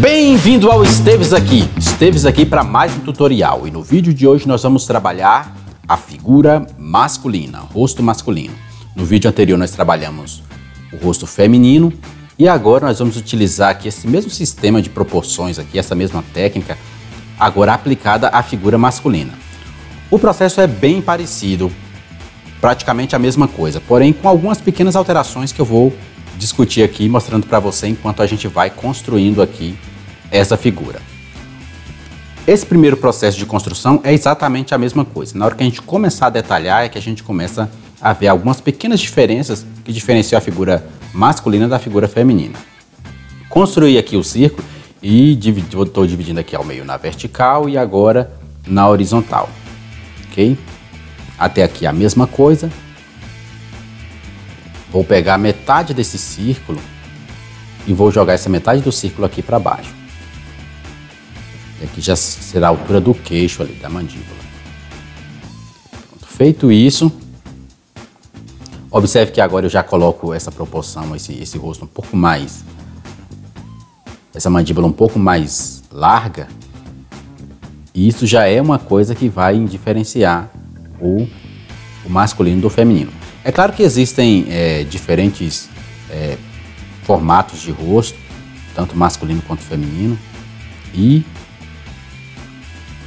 Bem-vindo ao Esteves aqui para mais um tutorial, e no vídeo de hoje nós vamos trabalhar a figura masculina, rosto masculino. No vídeo anterior nós trabalhamos o rosto feminino e agora nós vamos utilizar aqui esse mesmo sistema de proporções aqui, essa mesma técnica, agora aplicada à figura masculina. O processo é bem parecido, praticamente a mesma coisa, porém com algumas pequenas alterações que eu vou discutir aqui, mostrando para você enquanto a gente vai construindo aqui essa figura. Esse primeiro processo de construção é exatamente a mesma coisa. Na hora que a gente começar a detalhar é que a gente começa a ver algumas pequenas diferenças que diferenciam a figura masculina da figura feminina. Construí aqui o círculo e estou dividindo aqui ao meio na vertical e agora na horizontal, ok? Até aqui a mesma coisa. Vou pegar metade desse círculo e vou jogar essa metade do círculo aqui para baixo. E aqui já será a altura do queixo ali, da mandíbula. Pronto, feito isso, observe que agora eu já coloco essa proporção, esse rosto um pouco mais, essa mandíbula um pouco mais larga. E isso já é uma coisa que vai diferenciar o masculino do feminino. É claro que existem diferentes formatos de rosto, tanto masculino quanto feminino, e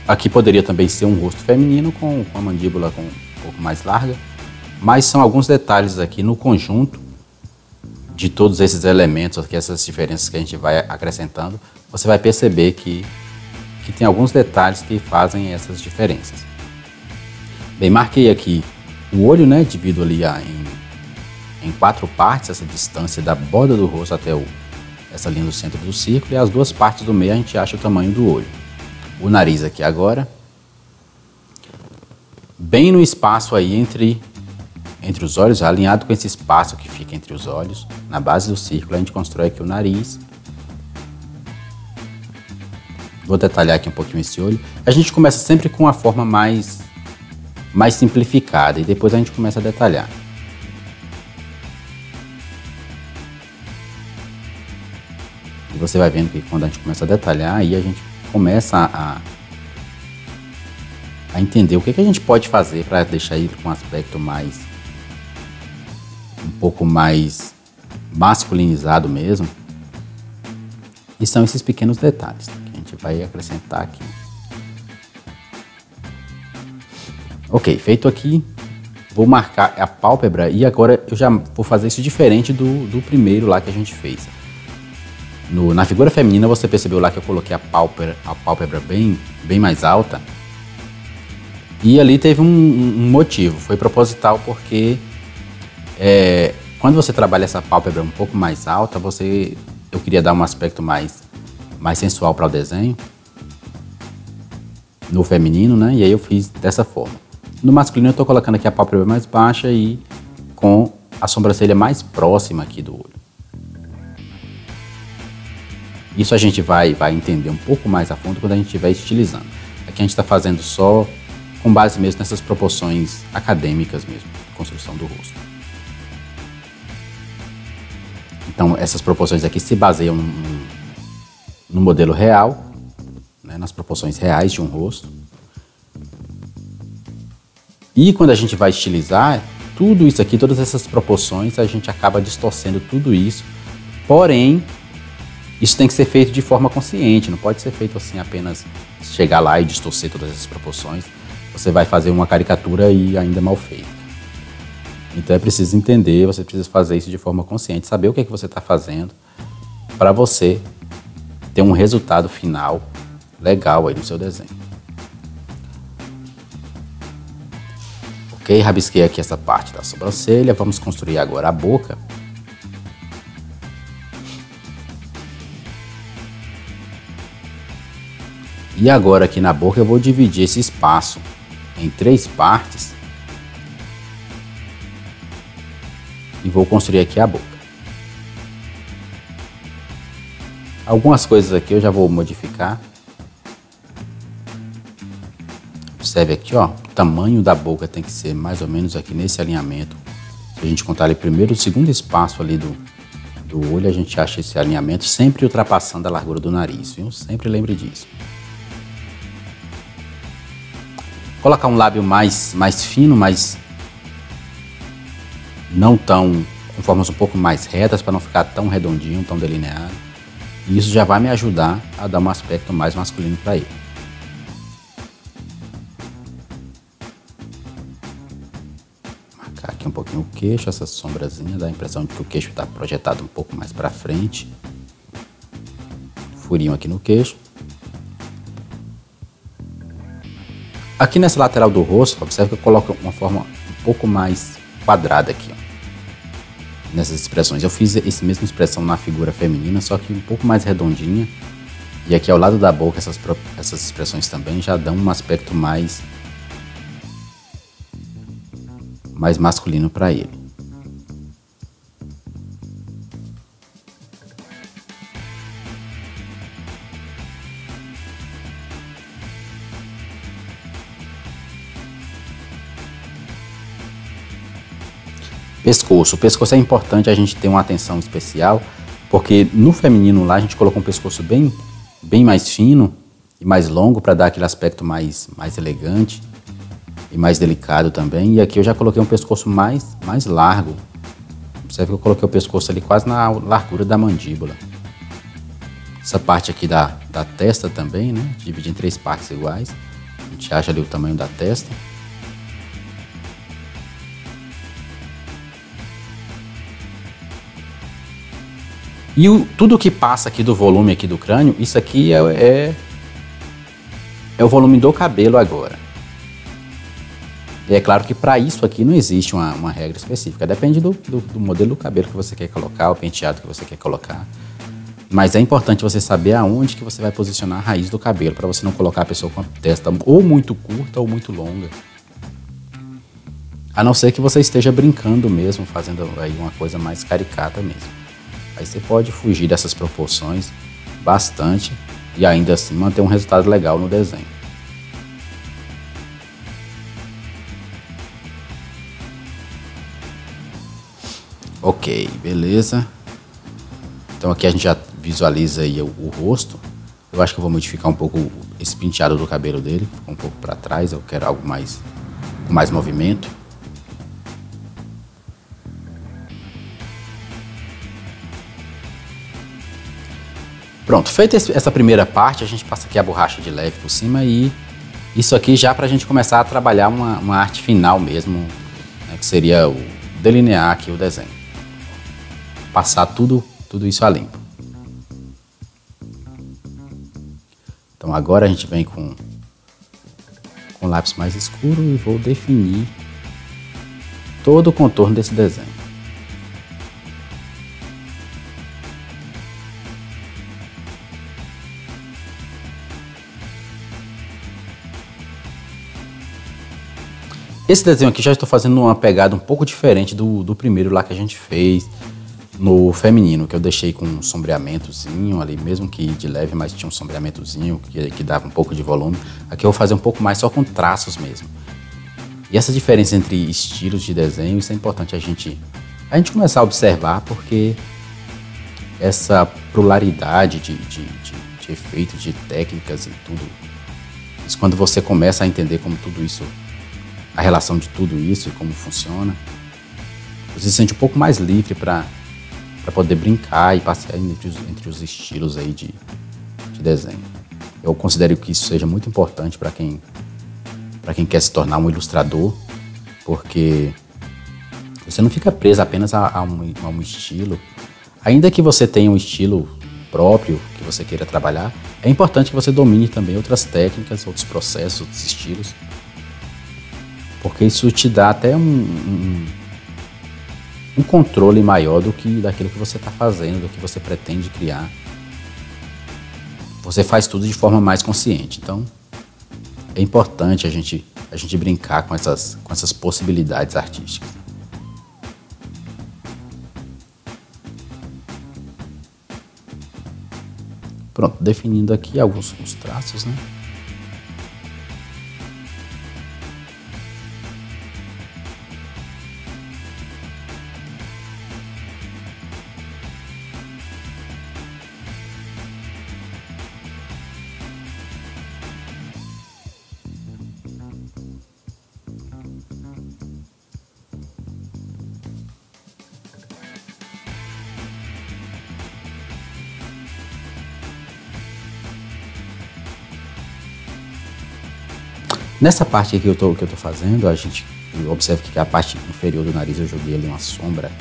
aqui poderia também ser um rosto feminino com a mandíbula um pouco mais larga, mas são alguns detalhes aqui no conjunto de todos esses elementos, aqui, essas diferenças que a gente vai acrescentando, você vai perceber que tem alguns detalhes que fazem essas diferenças. Bem, marquei aqui o olho, né? Divido ali em 4 partes, essa distância da borda do rosto até essa linha do centro do círculo, e as 2 partes do meio a gente acha o tamanho do olho. O nariz aqui agora, bem no espaço aí entre os olhos, alinhado com esse espaço que fica entre os olhos, na base do círculo a gente constrói aqui o nariz. Vou detalhar aqui um pouquinho esse olho. A gente começa sempre com a forma mais simplificada e depois a gente começa a detalhar. E você vai vendo que quando a gente começa a detalhar, aí a gente começa a entender o que a gente pode fazer para deixar ele com um aspecto um pouco mais masculinizado mesmo. E são esses pequenos detalhes que a gente vai acrescentar aqui. Ok, feito aqui, vou marcar a pálpebra e agora eu já vou fazer isso diferente do primeiro lá que a gente fez. Na figura feminina você percebeu lá que eu coloquei a pálpebra bem mais alta. E ali teve um motivo, foi proposital porque quando você trabalha essa pálpebra um pouco mais alta, eu queria dar um aspecto mais sensual para o desenho. No feminino, né? E aí eu fiz dessa forma. No masculino eu estou colocando aqui a pálpebra mais baixa e com a sobrancelha mais próxima aqui do olho. Isso a gente vai entender um pouco mais a fundo quando a gente estiver estilizando. Aqui a gente está fazendo só com base mesmo nessas proporções acadêmicas mesmo, de construção do rosto. Então essas proporções aqui se baseiam no modelo real, né, nas proporções reais de um rosto. E quando a gente vai estilizar, tudo isso aqui, todas essas proporções, a gente acaba distorcendo tudo isso. Porém, isso tem que ser feito de forma consciente, não pode ser feito assim apenas chegar lá e distorcer todas essas proporções. Você vai fazer uma caricatura e ainda mal feita. Então é preciso entender, você precisa fazer isso de forma consciente, saber o que é que você está fazendo para você ter um resultado final legal aí no seu desenho. Ok, rabisquei aqui essa parte da sobrancelha, vamos construir agora a boca. E agora aqui na boca eu vou dividir esse espaço em 3 partes e vou construir aqui a boca. Algumas coisas aqui eu já vou modificar. Observe aqui, ó, o tamanho da boca tem que ser mais ou menos aqui nesse alinhamento. Se a gente contar ali primeiro o segundo espaço ali do olho, a gente acha esse alinhamento sempre ultrapassando a largura do nariz, viu? Sempre lembre disso. Colocar um lábio mais fino, mas não tão, com formas um pouco mais retas, para não ficar tão redondinho, tão delineado. E isso já vai me ajudar a dar um aspecto mais masculino para ele. Marcar aqui um pouquinho o queixo, essa sombrazinha, dá a impressão de que o queixo está projetado um pouco mais para frente. Furinho aqui no queixo. Aqui nessa lateral do rosto, observe que eu coloco uma forma um pouco mais quadrada aqui, ó. Nessas expressões. Eu fiz essa mesma expressão na figura feminina, só que um pouco mais redondinha. E aqui ao lado da boca, essas expressões também já dão um aspecto mais masculino para ele. Pescoço. O pescoço é importante a gente ter uma atenção especial, porque no feminino lá a gente colocou um pescoço bem mais fino e mais longo para dar aquele aspecto mais elegante e mais delicado também. E aqui eu já coloquei um pescoço mais largo. Observe que eu coloquei o pescoço ali quase na largura da mandíbula. Essa parte aqui da testa também, né? Divide em 3 partes iguais. A gente acha ali o tamanho da testa. E tudo que passa aqui do volume aqui do crânio, isso aqui é o volume do cabelo agora. E é claro que para isso aqui não existe uma regra específica. Depende do modelo do cabelo que você quer colocar, o penteado que você quer colocar. Mas é importante você saber aonde que você vai posicionar a raiz do cabelo, para você não colocar a pessoa com a testa ou muito curta ou muito longa. A não ser que você esteja brincando mesmo, fazendo aí uma coisa mais caricata mesmo. Aí você pode fugir dessas proporções bastante e ainda assim manter um resultado legal no desenho. Ok, beleza. Então aqui a gente já visualiza aí o rosto. Eu acho que eu vou modificar um pouco esse penteado do cabelo dele, ficou um pouco para trás, eu quero algo com mais movimento. Pronto, feita essa primeira parte, a gente passa aqui a borracha de leve por cima e isso aqui já para a gente começar a trabalhar uma arte final mesmo, né, que seria delinear aqui o desenho. Passar tudo isso a limpo. Então agora a gente vem com lápis mais escuro e vou definir todo o contorno desse desenho. Esse desenho aqui já estou fazendo uma pegada um pouco diferente do primeiro lá que a gente fez no feminino, que eu deixei com um sombreamentozinho ali, mesmo que de leve, mas tinha um sombreamentozinho que dava um pouco de volume. Aqui eu vou fazer um pouco mais só com traços mesmo. E essa diferença entre estilos de desenho, isso é importante a gente começar a observar, porque essa pluralidade de efeitos, de técnicas e tudo, isso quando você começa a entender como tudo isso, a relação de tudo isso e como funciona, você se sente um pouco mais livre para poder brincar e passear entre os estilos aí de desenho. Eu considero que isso seja muito importante para quem quer se tornar um ilustrador, porque você não fica preso apenas a um estilo. Ainda que você tenha um estilo próprio que você queira trabalhar, é importante que você domine também outras técnicas, outros processos, outros estilos, porque isso te dá até um controle maior daquilo que você está fazendo, do que você pretende criar. Você faz tudo de forma mais consciente. Então, é importante a gente brincar com essas possibilidades artísticas. Pronto, definindo aqui alguns traços, né? Nessa parte aqui que eu tô fazendo, a gente observa que a parte inferior do nariz eu joguei ali uma sombra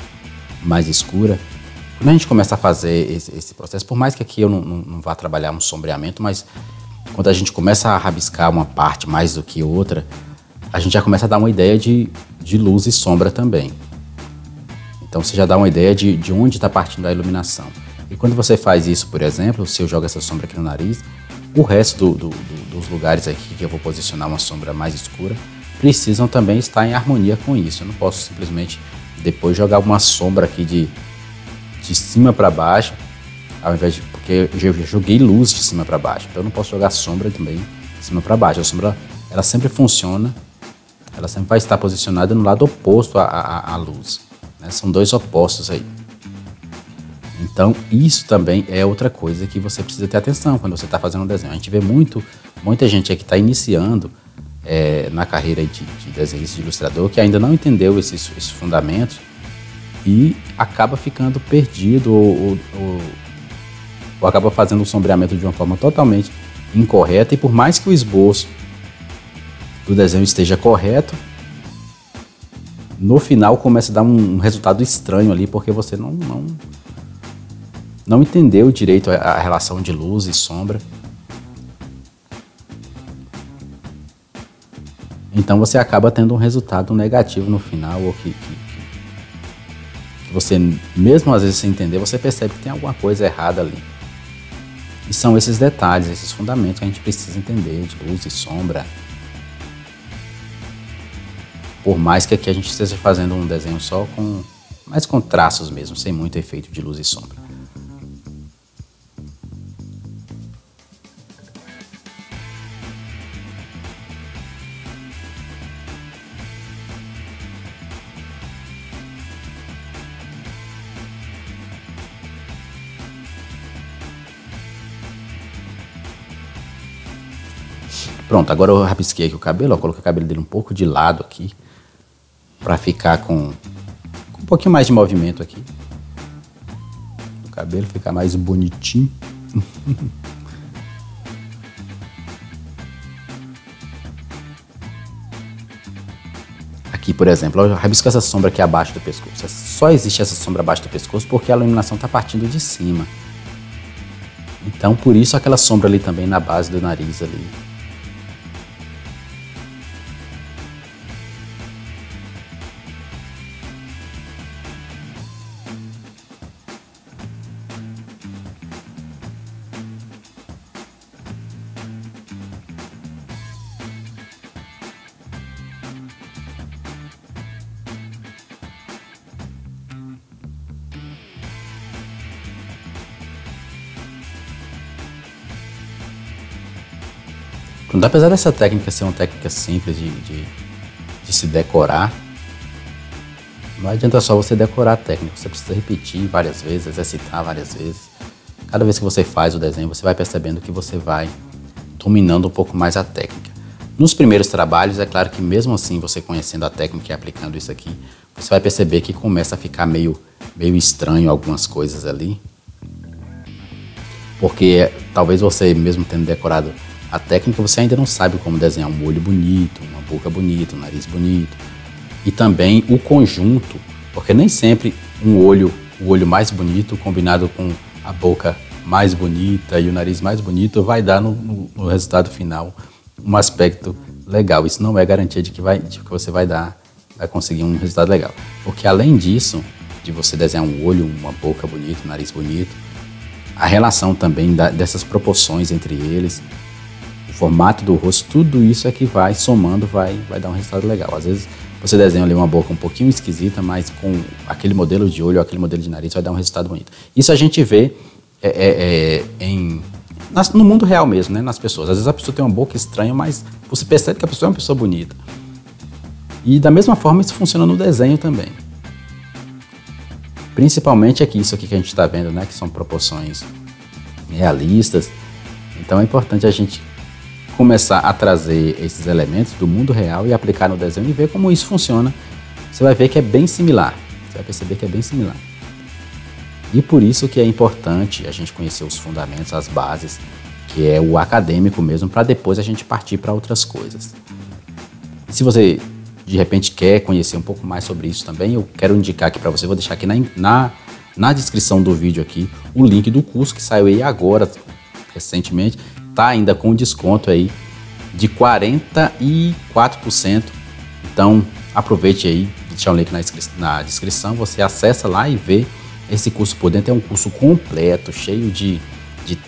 mais escura. Quando a gente começa a fazer esse processo, por mais que aqui eu não vá trabalhar um sombreamento, mas quando a gente começa a rabiscar uma parte mais do que outra, a gente já começa a dar uma ideia de luz e sombra também. Então você já dá uma ideia de onde está partindo a iluminação. E quando você faz isso, por exemplo, se eu jogo essa sombra aqui no nariz, o resto dos lugares aqui que eu vou posicionar uma sombra mais escura precisam também estar em harmonia com isso. Eu não posso simplesmente depois jogar uma sombra aqui de cima para baixo, ao invés de, porque eu joguei luz de cima para baixo, então eu não posso jogar sombra também de cima para baixo. A sombra, ela sempre funciona, ela sempre vai estar posicionada no lado oposto à luz, né? São dois opostos aí. Então isso também é outra coisa que você precisa ter atenção quando você está fazendo um desenho. A gente vê muita gente aí que está iniciando na carreira de desenhista, de ilustrador, que ainda não entendeu esses fundamentos e acaba ficando perdido ou acaba fazendo o sombreamento de uma forma totalmente incorreta, e por mais que o esboço do desenho esteja correto, no final começa a dar um resultado estranho ali, porque você não entendeu direito a relação de luz e sombra. Então você acaba tendo um resultado negativo no final, ou que você, mesmo às vezes sem entender, você percebe que tem alguma coisa errada ali. E são esses detalhes, esses fundamentos que a gente precisa entender, de luz e sombra. Por mais que aqui a gente esteja fazendo um desenho só mais com traços mesmo, sem muito efeito de luz e sombra. Pronto, agora eu rabisquei aqui o cabelo, ó, coloquei o cabelo dele um pouco de lado aqui, para ficar com um pouquinho mais de movimento aqui. O cabelo ficar mais bonitinho. Aqui, por exemplo, eu rabisco essa sombra aqui abaixo do pescoço. Só existe essa sombra abaixo do pescoço porque a iluminação está partindo de cima. Então, por isso aquela sombra ali também na base do nariz ali. Apesar dessa técnica ser uma técnica simples de se decorar, não adianta só você decorar a técnica, você precisa repetir várias vezes, exercitar várias vezes. Cada vez que você faz o desenho, você vai percebendo que você vai dominando um pouco mais a técnica. Nos primeiros trabalhos, é claro que mesmo assim, você conhecendo a técnica e aplicando isso aqui, você vai perceber que começa a ficar meio estranho algumas coisas ali. Porque talvez você mesmo tendo decorado a técnica, você ainda não sabe como desenhar um olho bonito, uma boca bonita, um nariz bonito. E também o conjunto, porque nem sempre o olho mais bonito combinado com a boca mais bonita e o nariz mais bonito vai dar no resultado final um aspecto legal. Isso não é garantia de que você vai conseguir um resultado legal. Porque além disso, de você desenhar um olho, uma boca bonita, um nariz bonito, a relação também dessas proporções entre eles, o formato do rosto, tudo isso é que vai somando, vai dar um resultado legal. Às vezes você desenha ali uma boca um pouquinho esquisita, mas com aquele modelo de olho, aquele modelo de nariz, vai dar um resultado bonito. Isso a gente vê no mundo real mesmo, né? Nas pessoas. Às vezes a pessoa tem uma boca estranha, mas você percebe que a pessoa é uma pessoa bonita. E da mesma forma isso funciona no desenho também. Principalmente aqui, isso aqui que a gente está vendo, né? Que são proporções realistas. Então é importante a gente começar a trazer esses elementos do mundo real e aplicar no desenho e ver como isso funciona. Você vai ver que é bem similar. Você vai perceber que é bem similar. E por isso que é importante a gente conhecer os fundamentos, as bases, que é o acadêmico mesmo, para depois a gente partir para outras coisas. Se você de repente quer conhecer um pouco mais sobre isso também, eu quero indicar aqui para você, vou deixar aqui na descrição do vídeo aqui o link do curso que saiu aí agora, recentemente, tá ainda com desconto aí de 44%. Então aproveite aí, vou deixar o link na descrição, você acessa lá e vê esse curso por dentro. É um curso completo, cheio de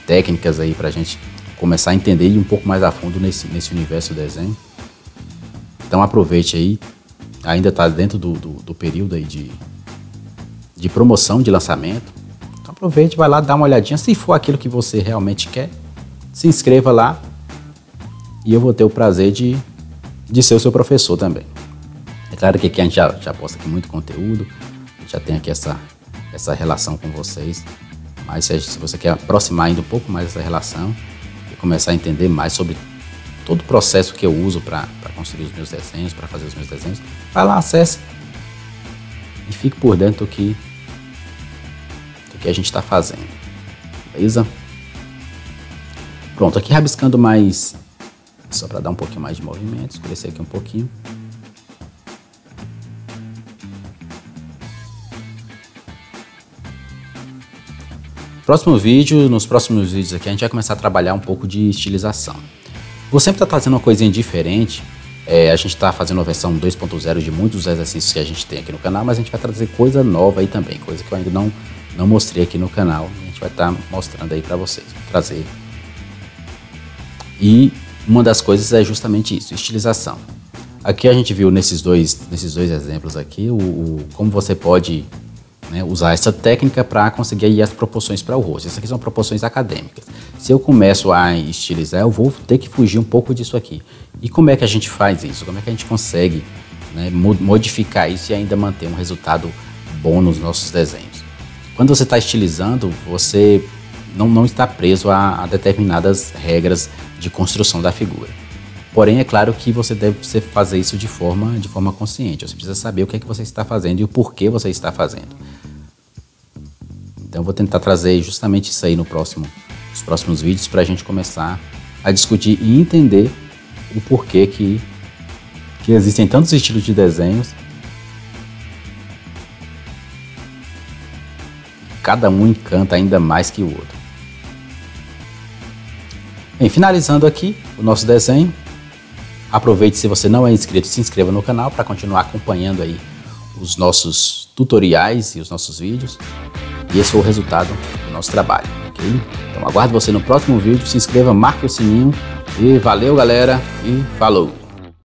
técnicas aí pra gente começar a entender e um pouco mais a fundo nesse universo do desenho. Então aproveite aí, ainda está dentro do período aí de promoção, de lançamento. Então aproveite, vai lá, dá uma olhadinha, se for aquilo que você realmente quer, se inscreva lá e eu vou ter o prazer de ser o seu professor também. É claro que aqui a gente já posta aqui muito conteúdo, já tem aqui essa relação com vocês, mas se você quer aproximar ainda um pouco mais dessa relação e começar a entender mais sobre todo o processo que eu uso para construir os meus desenhos, para fazer os meus desenhos, vai lá, acesse e fique por dentro do que a gente está fazendo, beleza? Pronto, aqui rabiscando mais, só para dar um pouquinho mais de movimento, escurecer aqui um pouquinho. Nos próximos vídeos aqui a gente vai começar a trabalhar um pouco de estilização. Vou sempre estar trazendo uma coisinha diferente. A gente está fazendo a versão 2.0 de muitos exercícios que a gente tem aqui no canal, mas a gente vai trazer coisa nova aí também, coisa que eu ainda não mostrei aqui no canal. A gente vai estar mostrando aí para vocês, trazer. E uma das coisas é justamente isso, estilização. Aqui a gente viu nesses dois exemplos aqui como você pode, né, usar essa técnica para conseguir aí as proporções para o rosto. Essas aqui são proporções acadêmicas. Se eu começo a estilizar, eu vou ter que fugir um pouco disso aqui. E como é que a gente faz isso? Como é que a gente consegue, né, modificar isso e ainda manter um resultado bom nos nossos desenhos? Quando você está estilizando, você não está preso a determinadas regras de construção da figura. Porém, é claro que você deve fazer isso de forma consciente. Você precisa saber o que é que você está fazendo e o porquê você está fazendo. Então eu vou tentar trazer justamente isso aí nos próximos vídeos para a gente começar a discutir e entender o porquê que existem tantos estilos de desenhos. Cada um encanta ainda mais que o outro. Bem, finalizando aqui o nosso desenho. Aproveite, se você não é inscrito, se inscreva no canal para continuar acompanhando aí os nossos tutoriais e os nossos vídeos. E esse foi o resultado do nosso trabalho, ok? Então aguardo você no próximo vídeo, se inscreva, marque o sininho e valeu galera e falou!